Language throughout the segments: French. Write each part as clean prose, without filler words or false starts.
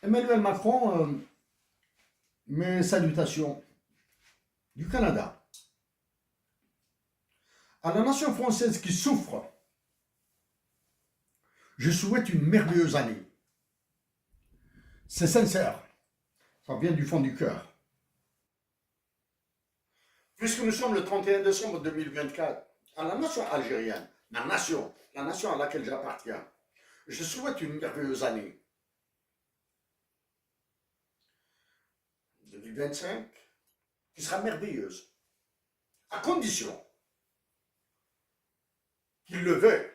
Emmanuel Macron, mes salutations du Canada. À la nation française qui souffre, je souhaite une merveilleuse année. C'est sincère, ça vient du fond du cœur. Puisque nous sommes le 31 décembre 2024, à la nation algérienne, la nation à laquelle j'appartiens, je souhaite une merveilleuse année 2025 qui sera merveilleuse, à condition qu'il le veuille,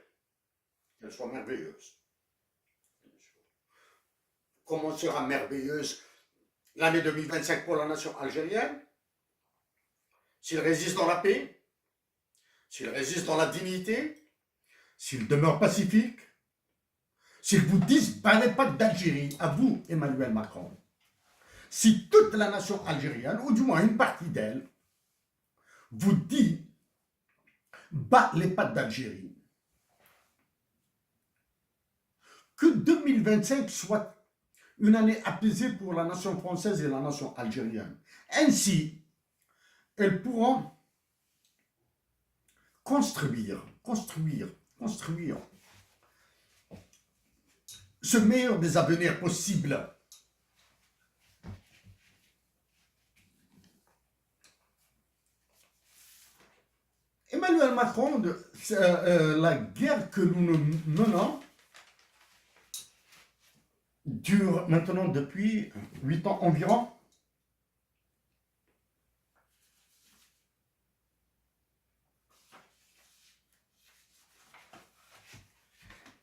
qu'elle soit merveilleuse. Comment sera merveilleuse l'année 2025 pour la nation algérienne? S'il résiste dans la paix, s'il résiste dans la dignité, s'il demeure pacifique, s'il vous disparaît pas d'Algérie, à vous, Emmanuel Macron, si toute la nation algérienne, ou du moins une partie d'elle, vous dit bat les pattes d'Algérie, que 2025 soit une année apaisée pour la nation française et la nation algérienne. Ainsi, elles pourront construire ce meilleur des avenirs possibles. Emmanuel Macron, la guerre que nous menons dure maintenant depuis 8 ans environ.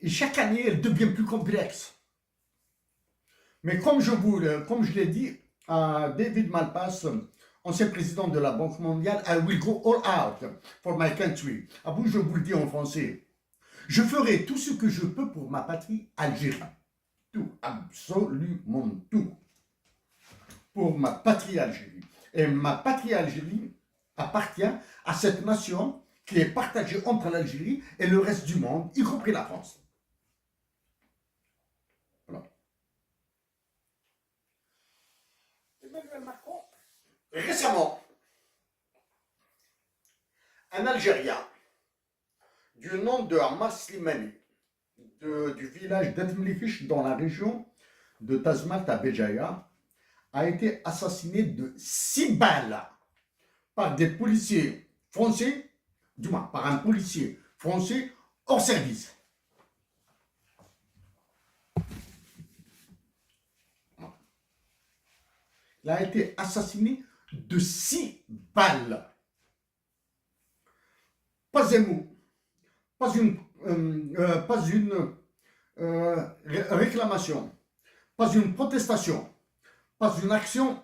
Et chaque année, elle devient plus complexe. Mais comme je l'ai dit à David Malpass, ancien président de la Banque mondiale, I will go all out for my country. À vous, je vous le dis en français. Je ferai tout ce que je peux pour ma patrie Algérie. Tout, absolument tout. Pour ma patrie Algérie. Et ma patrie Algérie appartient à cette nation qui est partagée entre l'Algérie et le reste du monde, y compris la France. Voilà. Emmanuel Macron, récemment, un Algérien du nom de Ammar Slimani, du village d'Etmlikish dans la région de Tazmalt à Béjaïa, a été assassiné de 6 balles par des policiers français, du moins par un policier français hors service. Il a été assassiné de 6 balles. Pas un mot, pas une réclamation, pas une protestation, pas une action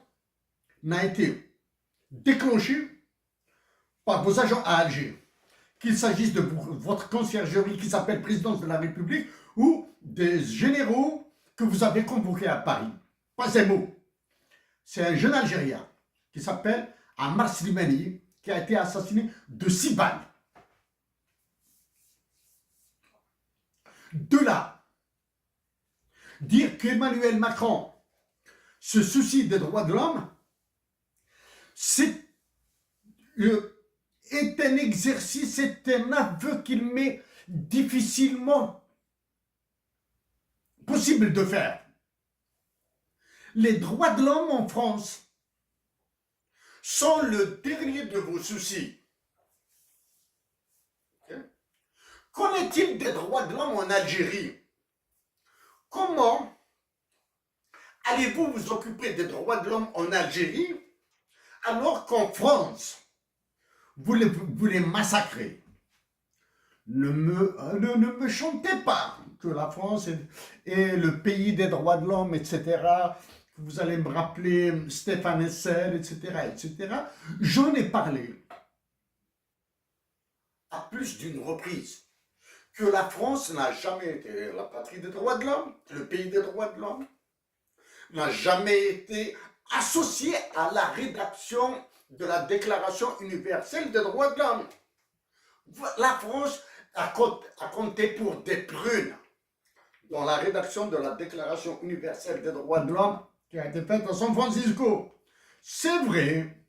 n'a été déclenchée par vos agents à Alger, qu'il s'agisse de votre conciergerie qui s'appelle présidence de la République ou des généraux que vous avez convoqués à Paris. Pas un mot. C'est un jeune Algérien qui s'appelle Ammar Slimani qui a été assassiné de 6 balles. De là, dire qu'Emmanuel Macron se soucie des droits de l'homme, c'est un exercice, c'est un aveu qu'il m'est difficilement possible de faire. Les droits de l'homme en France sont le dernier de vos soucis. Qu'en est-il des droits de l'homme en Algérie? Comment allez-vous vous occuper des droits de l'homme en Algérie alors qu'en France, vous les massacrez? Ne me chantez pas que la France est le pays des droits de l'homme, etc. Vous allez me rappeler Stéphane Hessel, etc., etc. J'en ai parlé à plus d'une reprise que la France n'a jamais été la patrie des droits de l'homme, le pays des droits de l'homme, n'a jamais été associé à la rédaction de la Déclaration universelle des droits de l'homme. La France a compté pour des prunes dans la rédaction de la Déclaration universelle des droits de l'homme qui a été faite à San Francisco. C'est vrai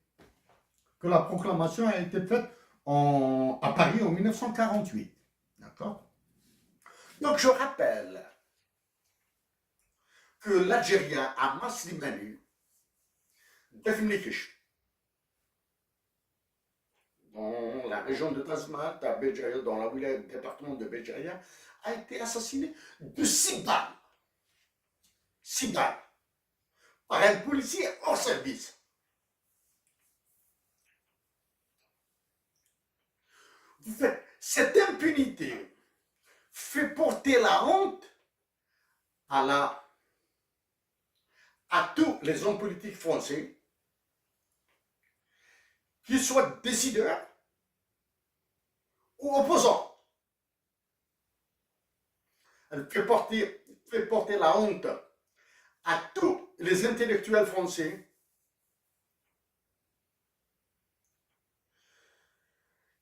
que la proclamation a été faite à Paris en 1948. D'accord? Donc je rappelle que l'Algérien Amas Slimani, Defnikish, dans la région de Tazmalt, à Béjaïa, dans la wilaya du département de Béjaïa, a été assassiné de 6 balles. 6 balles. Par un policier hors service. Vous faites, cette impunité fait porter la honte à tous les hommes politiques français, qu'ils soient décideurs ou opposants. Elle fait porter la honte à tous les intellectuels français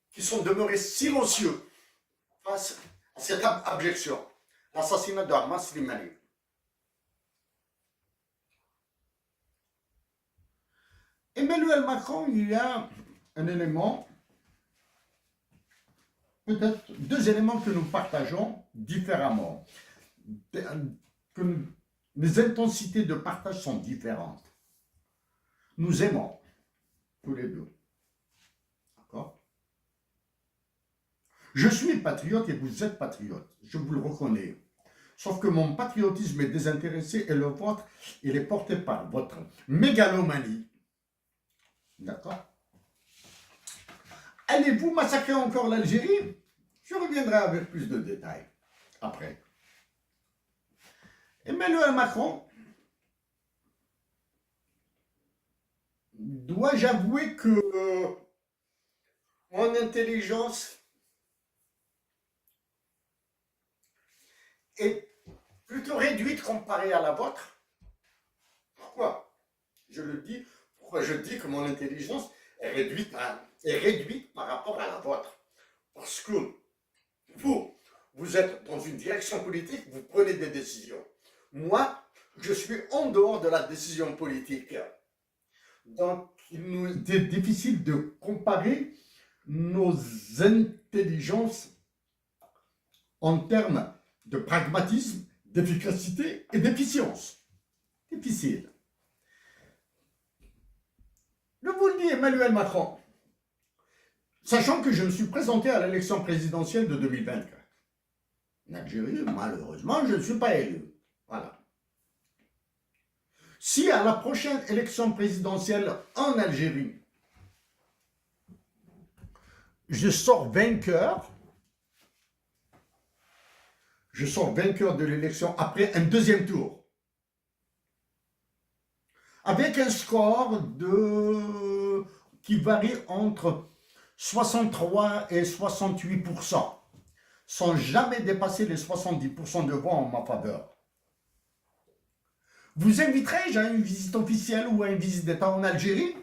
qui sont demeurés silencieux face à cette abjection, l'assassinat d'Amas Slimani. Emmanuel Macron, il y a un élément, peut-être 2 éléments que nous partageons différemment, que les intensités de partage sont différentes. Nous aimons tous les deux. D'accord? Je suis patriote et vous êtes patriote, je vous le reconnais. Sauf que mon patriotisme est désintéressé et le vôtre, il est porté par votre mégalomanie. D'accord? Allez-vous massacrer encore l'Algérie? Je reviendrai avec plus de détails après. Emmanuel Macron, dois-je avouer que mon intelligence est plutôt réduite comparée à la vôtre? Pourquoi? Je le dis, pourquoi je dis que mon intelligence est réduite par rapport à la vôtre? Parce que vous êtes dans une direction politique, vous prenez des décisions. Moi, je suis en dehors de la décision politique. Donc, il nous est difficile de comparer nos intelligences en termes de pragmatisme, d'efficacité et d'efficience. Difficile. Je vous le dis, Emmanuel Macron, sachant que je me suis présenté à l'élection présidentielle de 2024. En Algérie, malheureusement, je ne suis pas élu. Voilà. Si à la prochaine élection présidentielle en Algérie, je sors vainqueur de l'élection après un deuxième tour, avec un score qui varie entre 63 et 68%, sans jamais dépasser les 70% de voix en ma faveur. Vous inviterai-je à une visite officielle ou à une visite d'État en Algérie?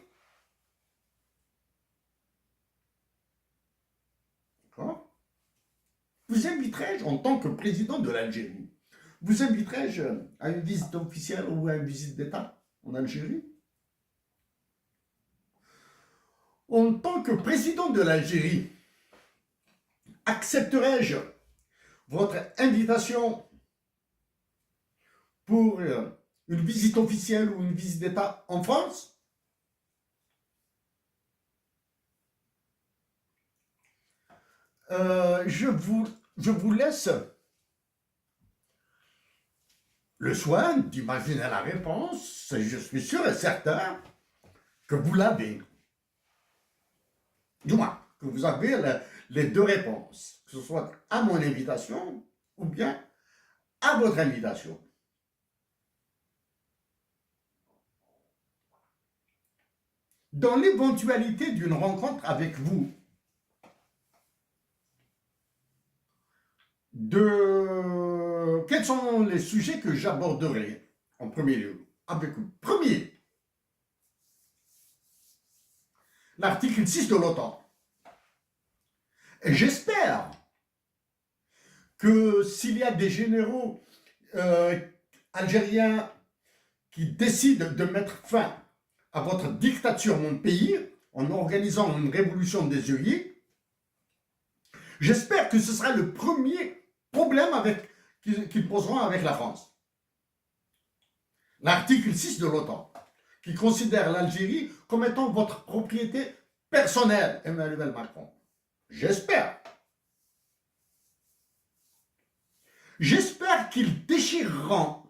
Vous inviterai-je en tant que président de l'Algérie? Vous inviterai-je à une visite officielle ou à une visite d'État en Algérie? En tant que président de l'Algérie, accepterai-je votre invitation pour une visite officielle ou une visite d'État en France? Je vous laisse le soin d'imaginer la réponse. Je suis sûr et certain que vous l'avez. Du moins, que vous avez les 2 réponses, que ce soit à mon invitation ou bien à votre invitation. Dans l'éventualité d'une rencontre avec vous, quels sont les sujets que j'aborderai en premier lieu? Avec vous. Premier, l'article 6 de l'OTAN. Et j'espère que s'il y a des généraux euh, Algériens qui décident de mettre fin à votre dictature, mon pays, en organisant une révolution des œillets, j'espère que ce sera le premier problème qu'ils poseront avec la France. L'article 6 de l'OTAN, qui considère l'Algérie comme étant votre propriété personnelle, Emmanuel Macron. J'espère. J'espère qu'ils déchireront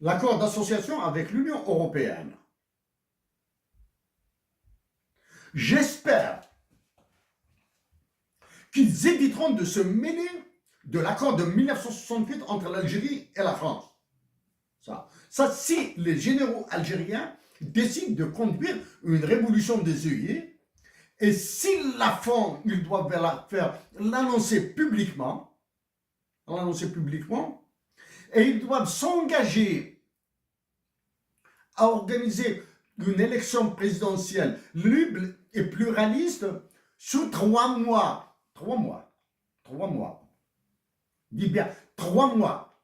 l'accord d'association avec l'Union européenne. J'espère qu'ils éviteront de se mêler de l'accord de 1968 entre l'Algérie et la France. Ça, si les généraux algériens décident de conduire une révolution des œillets, et s'ils la font, ils doivent l'annoncer publiquement, et ils doivent s'engager à organiser une élection présidentielle libre et pluraliste sous 3 mois. 3 mois. 3 mois. Dis bien, 3 mois.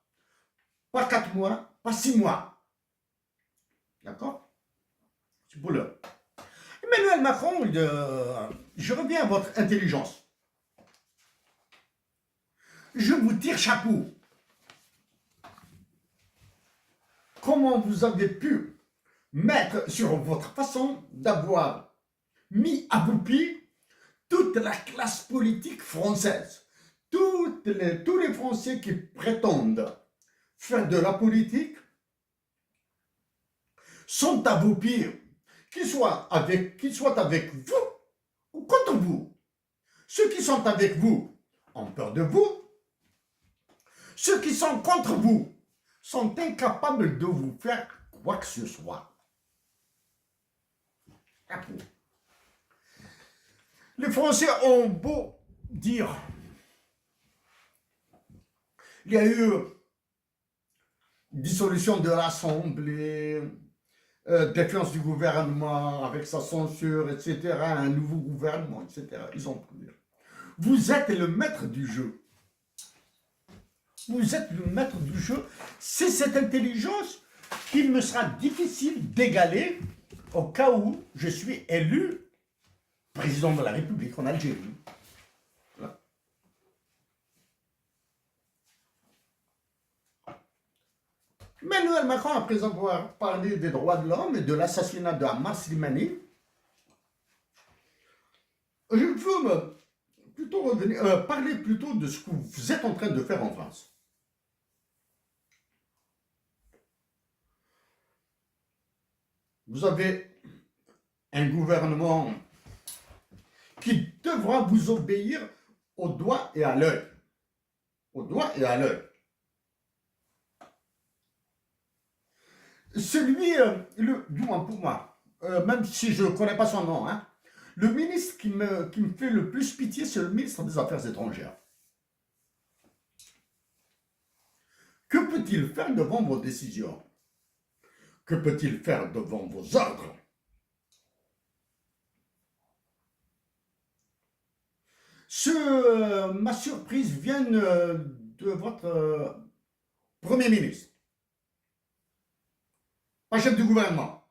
Pas 4 mois, pas 6 mois. D'accord? C'est pour l'heure. Emmanuel Macron, je reviens à votre intelligence. Je vous tire chapeau. Comment vous avez pu mettre sur votre façon d'avoir mis à bout pied toute la classe politique française, tous les Français qui prétendent faire de la politique sont à vos pieds, qu'ils soient avec vous ou contre vous. Ceux qui sont avec vous ont peur de vous. Ceux qui sont contre vous sont incapables de vous faire quoi que ce soit. Les Français ont beau dire, il y a eu dissolution de l'Assemblée, défiance du gouvernement avec sa censure, etc., un nouveau gouvernement, etc. Ils ont pu dire. Vous êtes le maître du jeu. Vous êtes le maître du jeu. C'est cette intelligence qu'il me sera difficile d'égaler au cas où je suis élu président de la République en Algérie. Voilà. Emmanuel Macron, après avoir parlé des droits de l'homme et de l'assassinat de Ammar Slimani, je veux plutôt parler plutôt de ce que vous êtes en train de faire en France. Vous avez un gouvernement qui devra vous obéir au doigt et à l'œil. Au doigt et à l'œil. Celui, du moins pour moi, même si je ne connais pas son nom, hein, le ministre qui me fait le plus pitié, c'est le ministre des Affaires étrangères. Que peut-il faire devant vos décisions? Que peut-il faire devant vos ordres? Ma surprise vient de votre Premier ministre. Pas chef du gouvernement.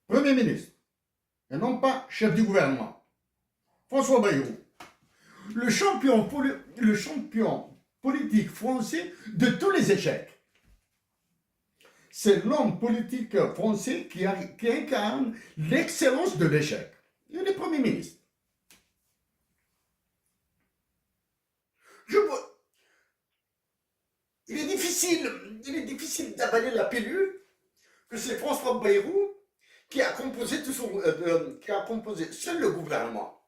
Premier ministre. Et non pas chef du gouvernement. François Bayrou. Le champion politique français de tous les échecs. C'est l'homme politique français qui incarne l'excellence de l'échec. Il est Premier ministre. Il est difficile d'avaler la pilule que c'est François Bayrou qui a composé seul le gouvernement.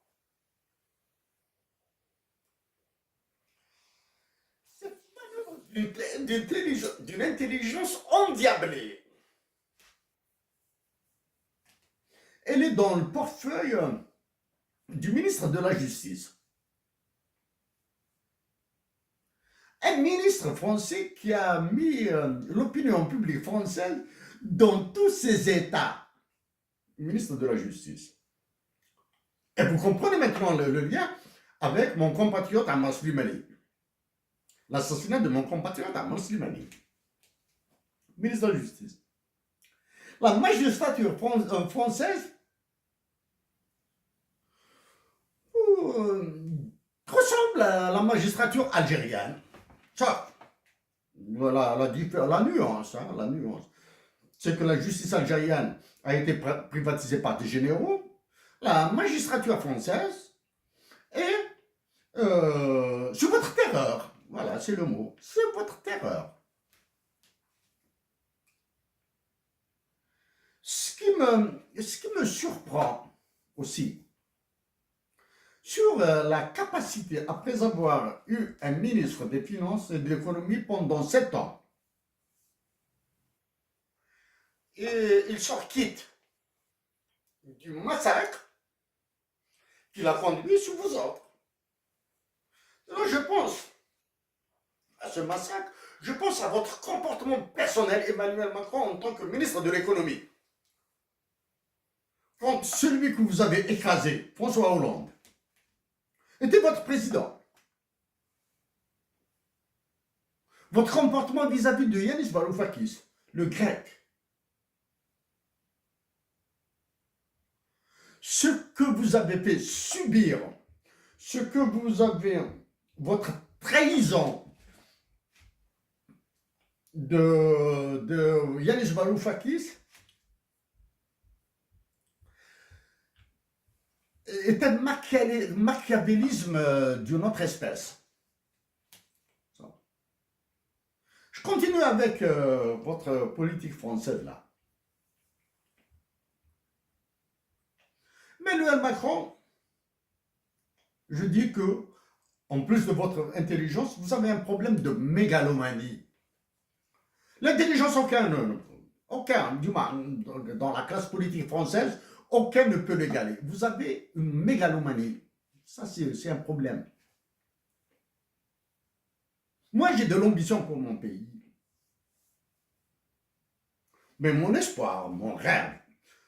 C'est d'une intelligence endiablée. Elle est dans le portefeuille du ministre de la Justice. Un ministre français qui a mis l'opinion publique française dans tous ses états. Ministre de la Justice. Et vous comprenez maintenant le lien avec mon compatriote Ammar Slimani. l'assassinat de mon compatriote Ahmad Slimani, ministre de la Justice. La magistrature française ressemble à la magistrature algérienne. Ça, voilà la nuance, hein, la nuance. C'est que la justice algérienne a été privatisée par des généraux. La magistrature française est sur votre terreur. Voilà, c'est le mot. C'est votre terreur. Ce qui me surprend aussi, sur la capacité, après avoir eu un ministre des Finances et de l'Économie pendant 7 ans, et il sort quitte du massacre qu'il a conduit sous vos ordres. Alors je pense à ce massacre, je pense à votre comportement personnel, Emmanuel Macron, en tant que ministre de l'Économie. Quand celui que vous avez écrasé, François Hollande, était votre président. Votre comportement vis-à-vis de Yanis Varoufakis, le grec. Ce que vous avez fait subir, ce que vous avez, votre trahison de Yanis Varoufakis, est un machiavélisme d'une autre espèce. Je continue avec votre politique française là. Emmanuel Macron, je dis que, en plus de votre intelligence, vous avez un problème de mégalomanie. L'intelligence, aucun, du moins, dans la classe politique française, aucun ne peut l'égaler. Vous avez une mégalomanie. Ça, c'est un problème. Moi, j'ai de l'ambition pour mon pays. Mais mon espoir, mon rêve,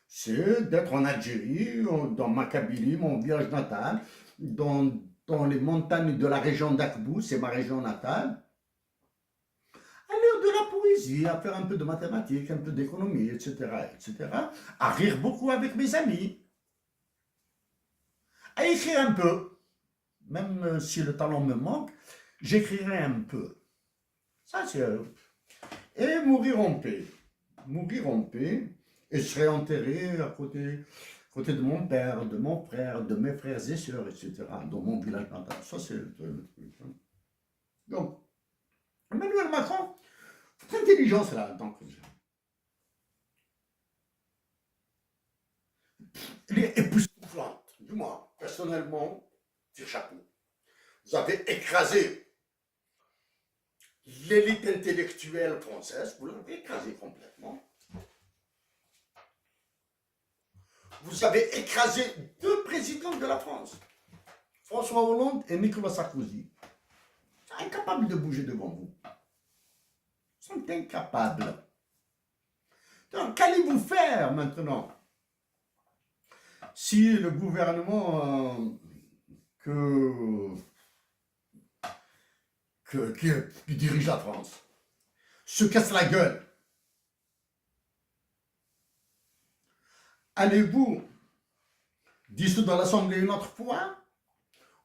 c'est d'être en Algérie, dans ma Kabylie, mon village natal, dans les montagnes de la région d'Akbou, c'est ma région natale, à lire de la poésie, à faire un peu de mathématiques, un peu d'économie, etc., etc., à rire beaucoup avec mes amis, à écrire un peu, même si le talent me manque, j'écrirai un peu. Ça, c'est... Et mourir en paix. Mourir en paix, et je serai enterré à côté de mon père, de mon frère, de mes frères et sœurs, etc., dans mon village natal. Ça, c'est le truc. Donc, Emmanuel Macron, votre intelligence là, donc, elle est époustouflante. Du moins, personnellement, tire chapeau. Vous avez écrasé l'élite intellectuelle française, vous l'avez écrasée complètement. Vous avez écrasé 2 présidents de la France, François Hollande et Nicolas Sarkozy. Ils sont incapables de bouger devant vous. Ils sont incapables. Donc, qu'allez-vous faire maintenant si le gouvernement qui dirige la France se casse la gueule? Allez-vous dissoudre l'Assemblée une autre fois?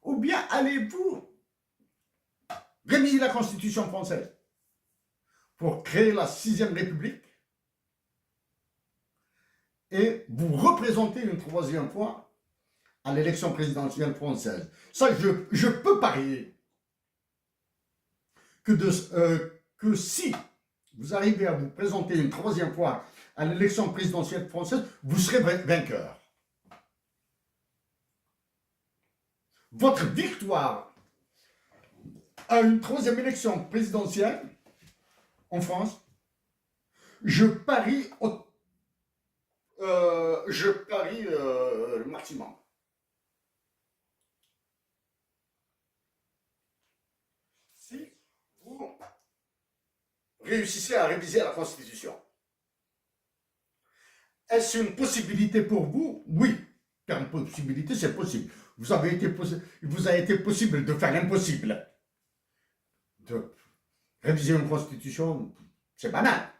Ou bien allez-vous réviser la Constitution française pour créer la 6e République et vous représenter une 3e fois à l'élection présidentielle française? Ça, je peux parier que si vous arrivez à vous présenter une 3e fois à l'élection présidentielle française, vous serez vainqueur. Votre victoire à une 3e élection présidentielle en France, je parie le maximum. Si vous réussissez à réviser la Constitution, est-ce une possibilité pour vous? Oui. Une possibilité, c'est possible. Il vous a été possible de faire l'impossible. de réviser une constitution, c'est banal.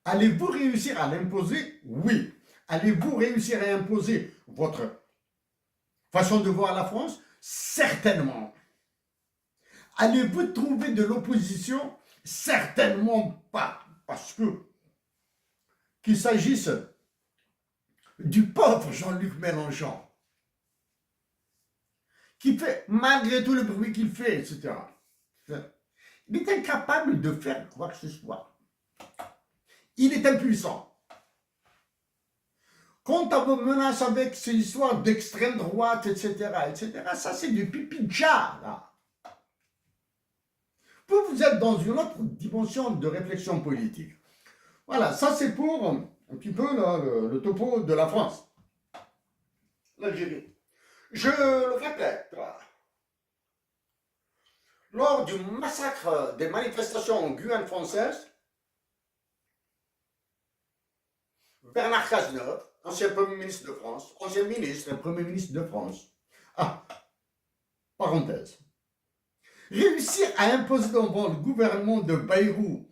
Allez-vous réussir à l'imposer? Oui. Allez-vous réussir à imposer votre façon de voir la France? Certainement. Allez-vous trouver de l'opposition? Certainement pas. Parce que, qu'il s'agisse du pauvre Jean-Luc Mélenchon, qui fait, malgré tout le bruit qu'il fait, etc., il est incapable de faire quoi que ce soit. Il est impuissant. Quant à vos menaces avec ces histoires d'extrême droite, etc., ça c'est du pipi de chat, là. Vous êtes dans une autre dimension de réflexion politique. Voilà, ça c'est pour un petit peu là, le topo de la France. L'Algérie. Je le répète, lors du massacre des manifestations en Guyane française, Bernard Cazeneuve, ancien Premier ministre de France, ancien ministre et Premier ministre de France, parenthèse, réussir à imposer devant le gouvernement de Bayrou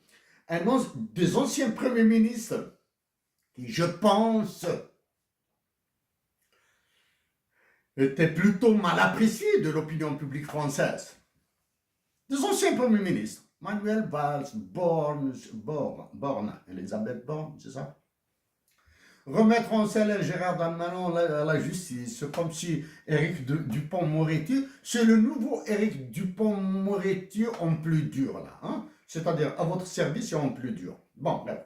des anciens premiers ministres qui, je pense, étaient plutôt mal appréciés de l'opinion publique française. Des anciens premiers ministres, Manuel Valls, Borne, Elisabeth Borne, c'est ça? Remettre en selle Gérard Darmanin à la justice, comme si Éric Dupond-Moretti, c'est le nouveau Éric Dupond-Moretti en plus dur, là. Hein? C'est-à-dire à votre service et en plus dur. Bon, bref.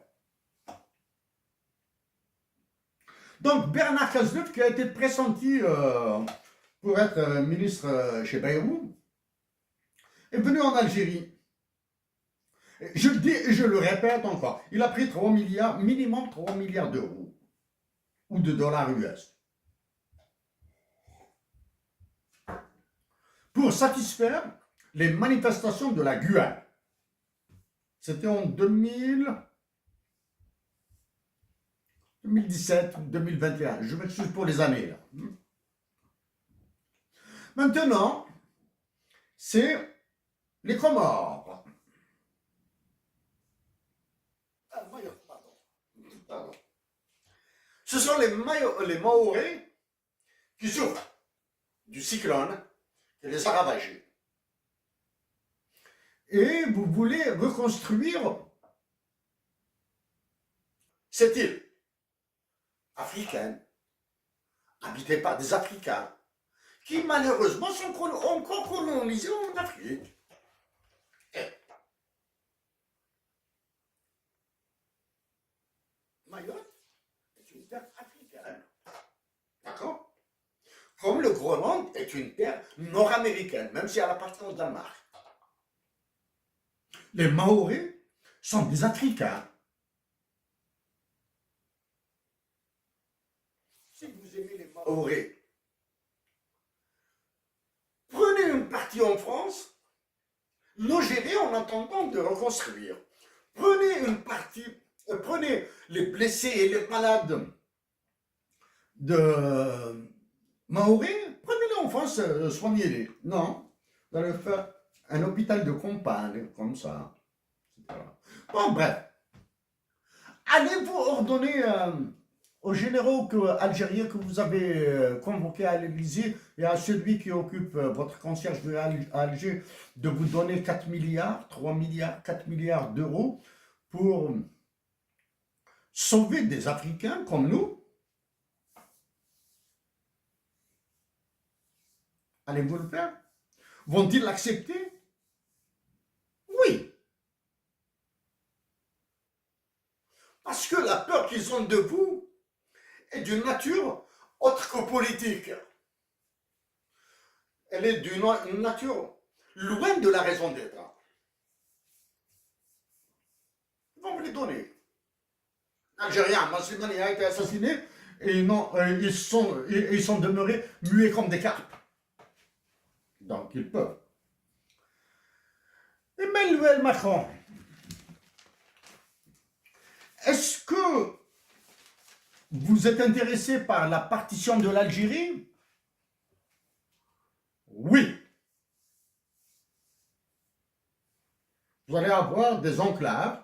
Donc, Bernard Cazeneuve, qui a été pressenti pour être ministre chez Bayrou, est venu en Algérie. Je le dis et je le répète encore, il a pris 3 milliards, minimum 3 milliards d'euros ou de dollars US pour satisfaire les manifestations de la Guyane. C'était en 2017 ou 2021, je m'excuse pour les années là. Maintenant, c'est les Comores. Pardon. Ce sont les Mahorais qui souffrent du cyclone qui les a ravagés. Et vous voulez reconstruire cette île africaine, habitée par des Africains, qui malheureusement sont encore colonisés en Afrique. Mayotte est une terre africaine. D'accord? Comme le Groenland est une terre nord-américaine, même si elle appartient au Danemark. Les Maoris sont des Africains. Si vous aimez les Maoris, prenez une partie en France, logez-les en attendant de reconstruire. Prenez une partie, prenez les blessés et les malades de Maoris, prenez-les en France, soignez-les. Non, vous allez faire un hôpital de campagne, comme ça. Etc. Bon, bref. Allez-vous ordonner aux généraux algériens que vous avez convoqués à l'Élysée et à celui qui occupe votre concierge à Alger de vous donner 4 milliards, 3 milliards, 4 milliards d'euros pour sauver des Africains comme nous? Allez-vous le faire? Vont-ils l'accepter? Oui. Parce que la peur qu'ils ont de vous est d'une nature autre que politique. Elle est d'une nature loin de la raison d'être. Ils vont vous les donner. L'Algérien, Massimani a été assassiné et ils sont demeurés muets comme des carpes. Donc ils peuvent. Emmanuel Macron, est-ce que vous êtes intéressé par la partition de l'Algérie? Oui. Vous allez avoir des enclaves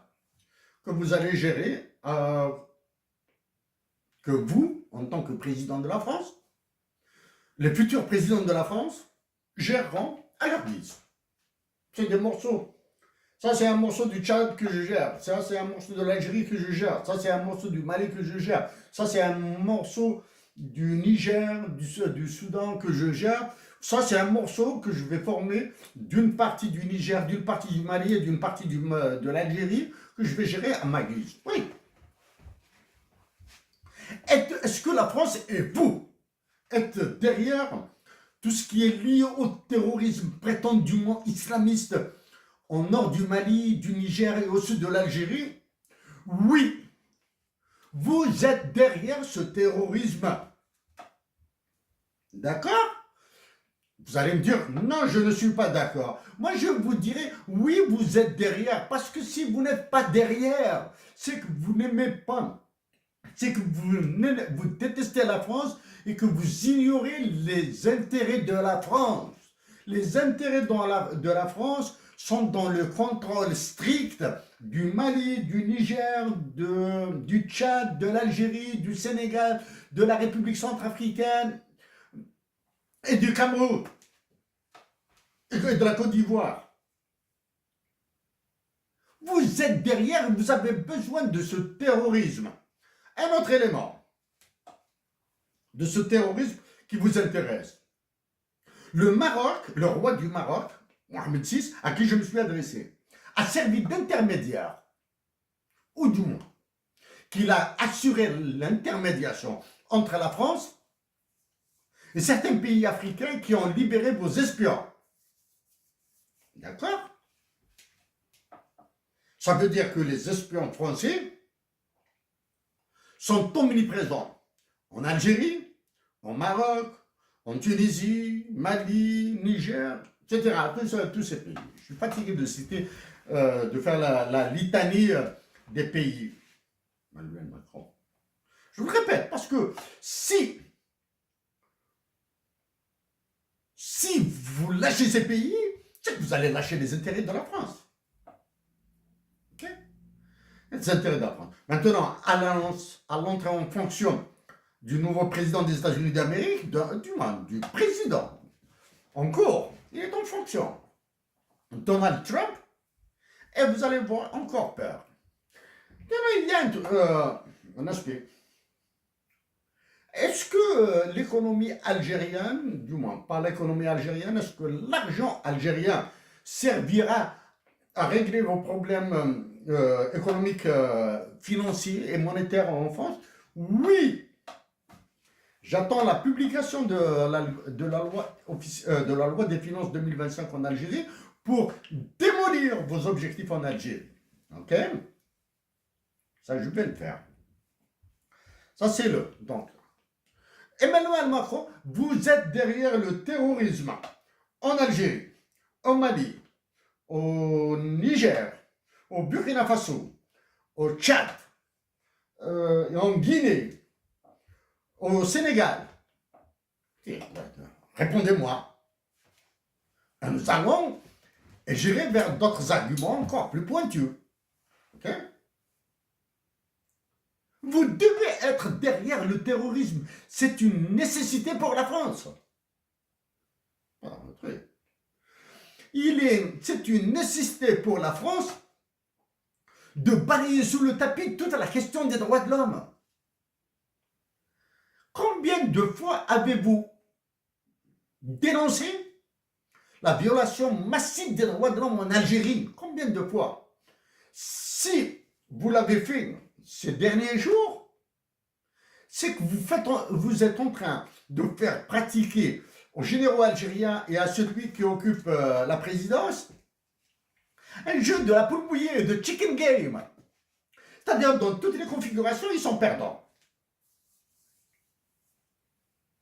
que vous allez gérer, que vous, en tant que président de la France, les futurs présidents de la France, géreront à leur guise. C'est des morceaux. Ça, c'est un morceau du Tchad que je gère. Ça, c'est un morceau de l'Algérie que je gère. Ça, c'est un morceau du Mali que je gère. Ça, c'est un morceau du Niger, du Soudan que je gère. Ça, c'est un morceau que je vais former d'une partie du Niger, d'une partie du Mali et d'une partie de l'Algérie que je vais gérer à ma guise. Oui. Est-ce que la France et vous êtes derrière tout ce qui est lié au terrorisme prétendument islamiste au nord du Mali, du Niger et au sud de l'Algérie? Oui, vous êtes derrière ce terrorisme. D'accord? Vous allez me dire, non, je ne suis pas d'accord. Moi, je vous dirais, oui, vous êtes derrière. Parce que si vous n'êtes pas derrière, c'est que vous n'aimez pas. C'est que vous détestez la France et que vous ignorez les intérêts de la France. Les intérêts de la France sont dans le contrôle strict du Mali, du Niger, du Tchad, de l'Algérie, du Sénégal, de la République centrafricaine et du Cameroun et de la Côte d'Ivoire. Vous êtes derrière, vous avez besoin de ce terrorisme. Un autre élément de ce terrorisme qui vous intéresse. Le Maroc, le roi du Maroc, Mohamed VI, à qui je me suis adressé, a servi d'intermédiaire, ou du moins, qu'il a assuré l'intermédiation entre la France et certains pays africains qui ont libéré vos espions. D'accord? Ça veut dire que les espions français sont omniprésents en Algérie, au Maroc, en Tunisie, Mali, Niger, etc. Tous ces pays. Je suis fatigué de citer, de faire la litanie des pays. Emmanuel Macron. Je vous le répète, parce que si vous lâchez ces pays, c'est que vous allez lâcher les intérêts de la France. Ok? Les intérêts de la France. Maintenant, à l'entrée en fonction du nouveau président des États-Unis d'Amérique, du président en cours, il est en fonction. Donald Trump, et vous allez voir encore peur. Il y a un aspect. Est-ce que l'économie algérienne, du moins pas l'économie algérienne, est-ce que l'argent algérien servira à régler vos problèmes économiques, financiers et monétaires en France? Oui. J'attends la publication de la loi des finances 2025 en Algérie pour démolir vos objectifs en Algérie. Ok? Ça, je vais le faire. Ça, c'est le. Donc, Emmanuel Macron, vous êtes derrière le terrorisme en Algérie, au Mali, au Niger, au Burkina Faso, au Tchad, en Guinée, au Sénégal. Répondez-moi. Nous allons gérer vers d'autres arguments encore plus pointus. Ok? Vous devez être derrière le terrorisme. C'est une nécessité pour la France. C'est une nécessité pour la France de balayer sous le tapis toute la question des droits de l'homme. Combien de fois avez-vous dénoncé la violation massive des droits de l'homme en Algérie? Combien de fois? Si vous l'avez fait ces derniers jours, c'est que vous êtes en train de faire pratiquer aux généraux algériens et à celui qui occupe la présidence un jeu de la poule mouillée, de chicken game. C'est-à-dire dans toutes les configurations, ils sont perdants.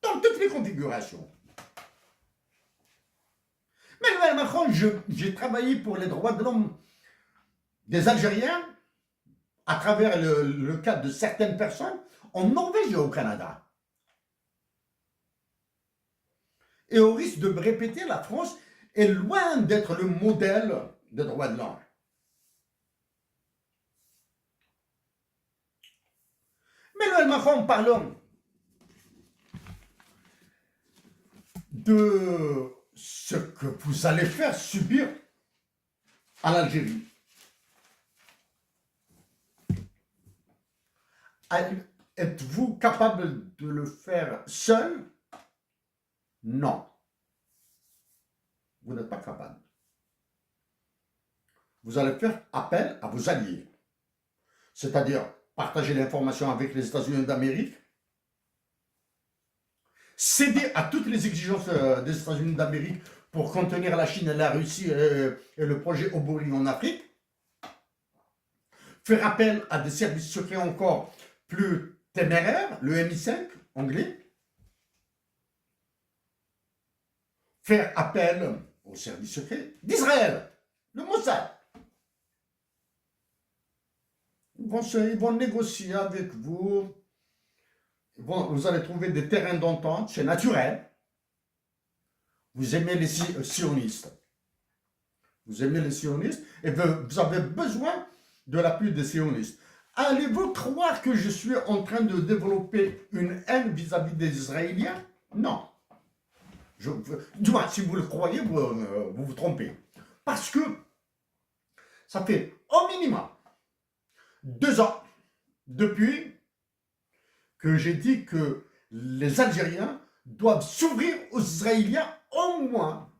Dans toutes les configurations. Mais Emmanuel Macron, j'ai travaillé pour les droits de l'homme des Algériens à travers le cas de certaines personnes en Norvège et au Canada. Et au risque de me répéter, la France est loin d'être le modèle des droits de l'homme. Emmanuel Macron, parlons de ce que vous allez faire subir à l'Algérie. Êtes-vous capable de le faire seul? Non. Vous n'êtes pas capable. Vous allez faire appel à vos alliés. C'est-à-dire partager l'information avec les États-Unis d'Amérique, céder à toutes les exigences des États-Unis d'Amérique pour contenir la Chine et la Russie et le projet Obori en Afrique, faire appel à des services secrets encore plus téméraires, le MI5 anglais, faire appel aux services secrets d'Israël, le Mossad. Ils vont négocier avec vous, vous allez trouver des terrains d'entente, c'est naturel. Vous aimez les sionistes. Vous aimez les sionistes et vous avez besoin de l'appui des sionistes. Allez-vous croire que je suis en train de développer une haine vis-à-vis des Israéliens? Non. Du moins, si vous le croyez, vous vous trompez. Parce que ça fait au minimum 2 ans depuis que j'ai dit que les Algériens doivent s'ouvrir aux Israéliens au moins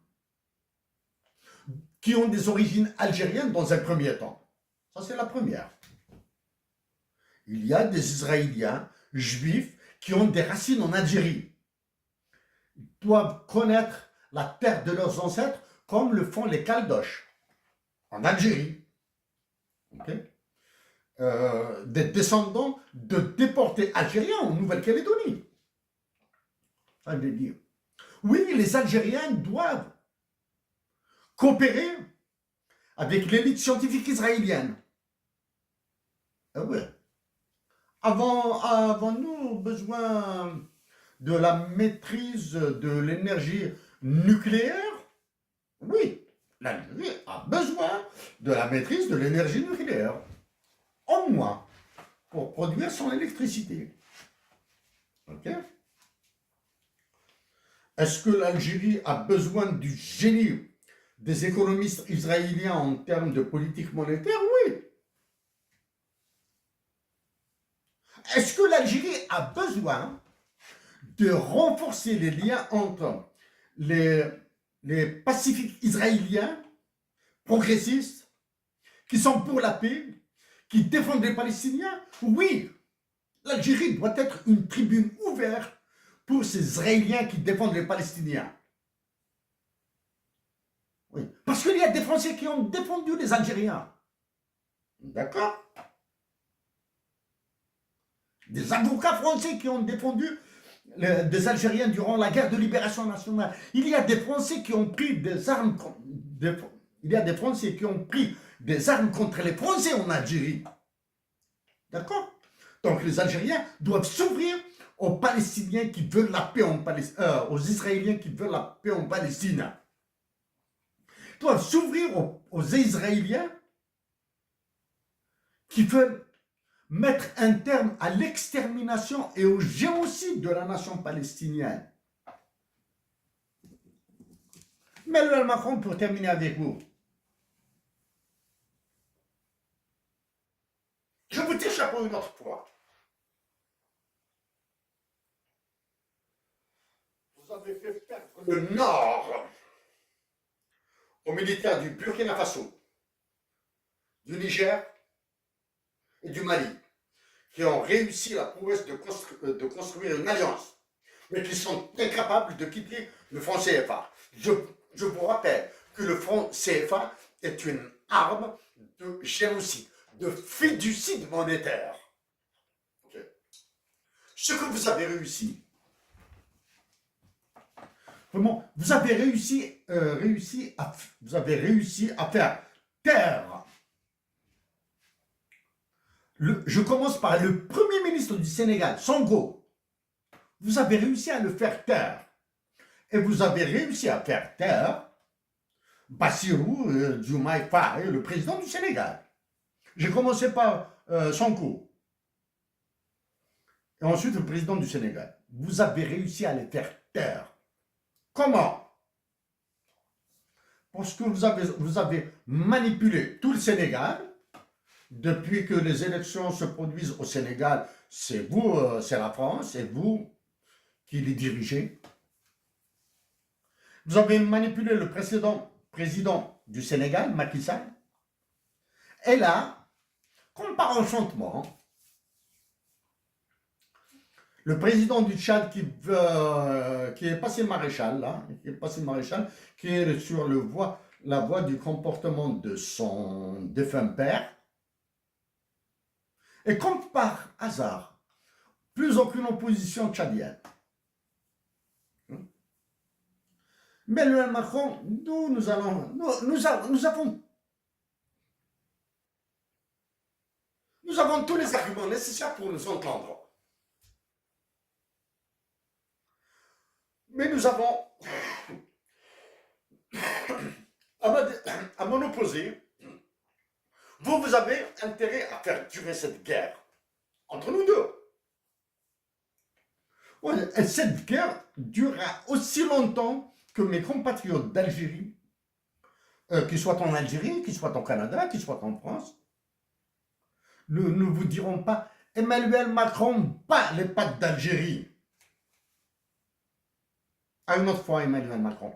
qui ont des origines algériennes dans un premier temps. Ça, c'est la première. Il y a des Israéliens juifs qui ont des racines en Algérie. Ils doivent connaître la terre de leurs ancêtres comme le font les Caldoches en Algérie. Okay? Des descendants de déportés algériens en Nouvelle-Calédonie. Ça veut dire. Oui, les Algériens doivent coopérer avec l'élite scientifique israélienne. Ah ouais. Avons-nous besoin de la maîtrise de l'énergie nucléaire? Oui, l'Algérie a besoin de la maîtrise de l'énergie nucléaire. Au moins, pour produire son électricité. Ok? Est-ce que l'Algérie a besoin du génie des économistes israéliens en termes de politique monétaire? Oui. Est-ce que l'Algérie a besoin de renforcer les liens entre les pacifiques israéliens progressistes qui sont pour la paix, qui défendent les Palestiniens? Oui, l'Algérie doit être une tribune ouverte pour ces Israéliens qui défendent les Palestiniens. Oui, parce qu'il y a des Français qui ont défendu les Algériens. D'accord? Des avocats français qui ont défendu des Algériens durant la guerre de libération nationale. Il y a des Français qui ont pris des armes contre les Français en Algérie. D'accord? Donc les Algériens doivent s'ouvrir aux Palestiniens qui veulent la paix en Palestine, aux Israéliens qui veulent la paix en Palestine. Ils doivent s'ouvrir aux Israéliens qui veulent mettre un terme à l'extermination et au génocide de la nation palestinienne. Emmanuel Macron, pour terminer avec vous, je vous tire chapeau une autre fois. Vous avez fait perdre le nord aux militaires du Burkina Faso, du Niger et du Mali, qui ont réussi la prouesse de construire une alliance, mais qui sont incapables de quitter le franc CFA. Je vous rappelle que le franc CFA est une arme de génocide, de fiducide monétaire. Okay. Ce que vous avez réussi, vraiment, vous avez réussi à faire taire. Je commence par le Premier ministre du Sénégal, Sonko. Vous avez réussi à le faire taire. Et vous avez réussi à faire taire Bassirou Diomaye Faye, le président du Sénégal. J'ai commencé par Sonko. et ensuite le président du Sénégal. Vous avez réussi à les faire taire. Comment? Parce que vous avez manipulé tout le Sénégal. Depuis que les élections se produisent au Sénégal, c'est vous, c'est la France, c'est vous qui les dirigez. Vous avez manipulé le précédent président du Sénégal, Macky Sall. Et là, comme par enchantement, le président du Tchad qui est passé maréchal, là, qui est sur la voie du comportement de son défunt père, et comme par hasard, plus aucune opposition tchadienne. Mais le Macron, nous avons tous les arguments nécessaires pour nous entendre. Mais nous avons, à m'en opposer, vous avez intérêt à faire durer cette guerre entre nous deux. Ouais, et cette guerre durera aussi longtemps que mes compatriotes d'Algérie, qu'ils soient en Algérie, qu'ils soient au Canada, qu'ils soient en France, ne vous diront pas Emmanuel Macron, pas les pattes d'Algérie. À une autre fois, Emmanuel Macron.